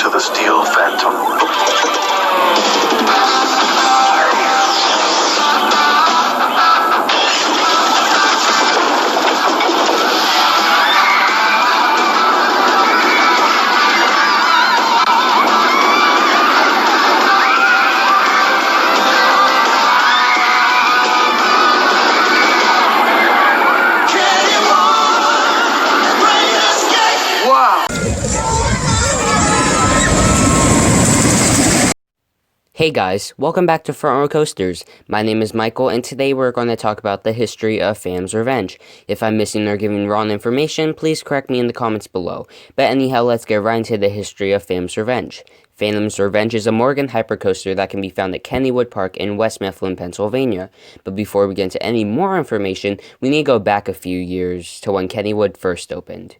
to the Steel Phantom. Hey guys, welcome back to Front Row Coasters. My name is Michael, and today we're going to talk about the history of Phantom's Revenge. If I'm missing or giving wrong information, please correct me in the comments below. But anyhow, let's get right into the history of Phantom's Revenge. Phantom's Revenge is a Morgan hypercoaster that can be found at Kennywood Park in West Mifflin, Pennsylvania. But before we get into any more information, we need to go back a few years to when Kennywood first opened.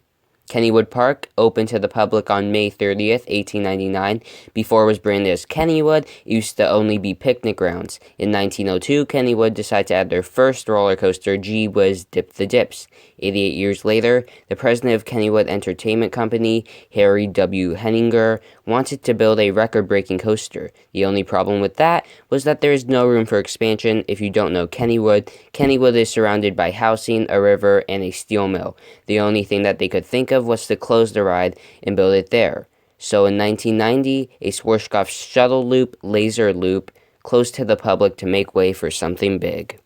Kennywood Park opened to the public on May 30th, 1899. Before it was branded as Kennywood, it used to only be picnic grounds. In 1902, Kennywood decided to add their first roller coaster, Gee Whiz Dip the Dips. 88 years later, the president of Kennywood Entertainment Company, Harry W. Henninger, wanted to build a record-breaking coaster. The only problem with that was that there is no room for expansion. If you don't know Kennywood, Kennywood is surrounded by housing, a river, and a steel mill. The only thing that they could think of was to close the ride and build it there. So in 1990, a Schwarzkopf shuttle loop, laser loop, closed to the public to make way for something big.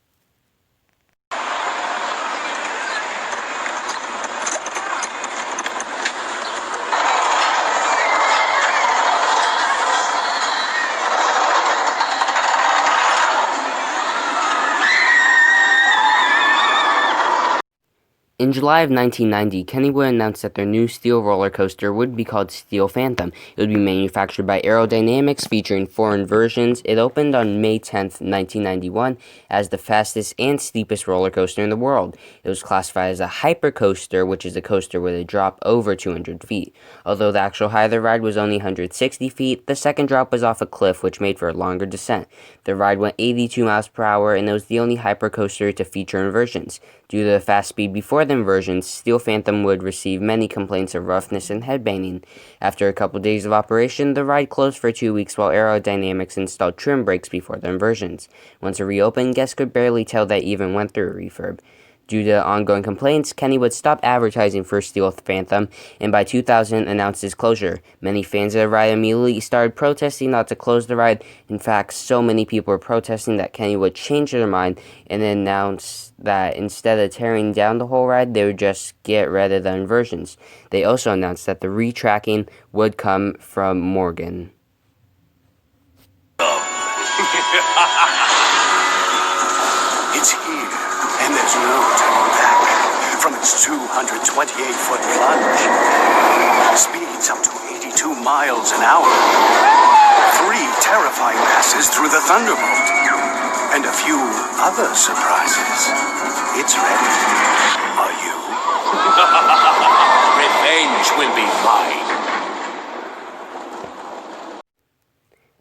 In July of 1990, Kennywood announced that their new steel roller coaster would be called Steel Phantom. It would be manufactured by Aerodynamics, featuring 4 inversions. It opened on May 10th, 1991, as the fastest and steepest roller coaster in the world. It was classified as a hypercoaster, which is a coaster with a drop over 200 feet. Although the actual height of the ride was only 160 feet, the second drop was off a cliff, which made for a longer descent. The ride went 82 miles per hour, and it was the only hypercoaster to feature inversions. Due to the fast speed before the inversions, Steel Phantom would receive many complaints of roughness and headbanging. After a couple days of operation, the ride closed for 2 weeks while Aerodynamics installed trim brakes before the inversions. Once it reopened, guests could barely tell that it even went through a refurb. Due to ongoing complaints, Kennywood stopped advertising for Steel Phantom, and by 2000 announced its closure. Many fans of the ride immediately started protesting not to close the ride. In fact, so many people were protesting that Kennywood changed their mind and announced that instead of tearing down the whole ride, they would just get rid of the inversions. They also announced that the retracking would come from Morgan. It's here, and there's no turning back. From its 228-foot plunge, speeds up to 82 miles an hour, 3 terrifying passes through the Thunderbolt, and a few other surprises. It's ready. Are you? Revenge will be mine.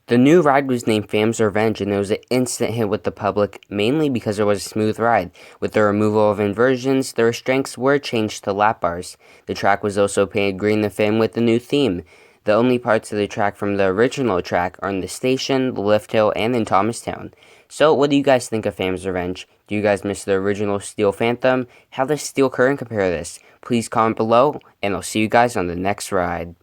The new ride was named Phantom's Revenge, and it was an instant hit with the public, mainly because it was a smooth ride. With the removal of inversions, the restraints were changed to lap bars. The track was also painted green to fit with the new theme. The only parts of the track from the original track are in the station, the lift hill, and in Thomastown. So, what do you guys think of Phantom's Revenge? Do you guys miss the original Steel Phantom? How does Steel Current compare to this? Please comment below, and I'll see you guys on the next ride.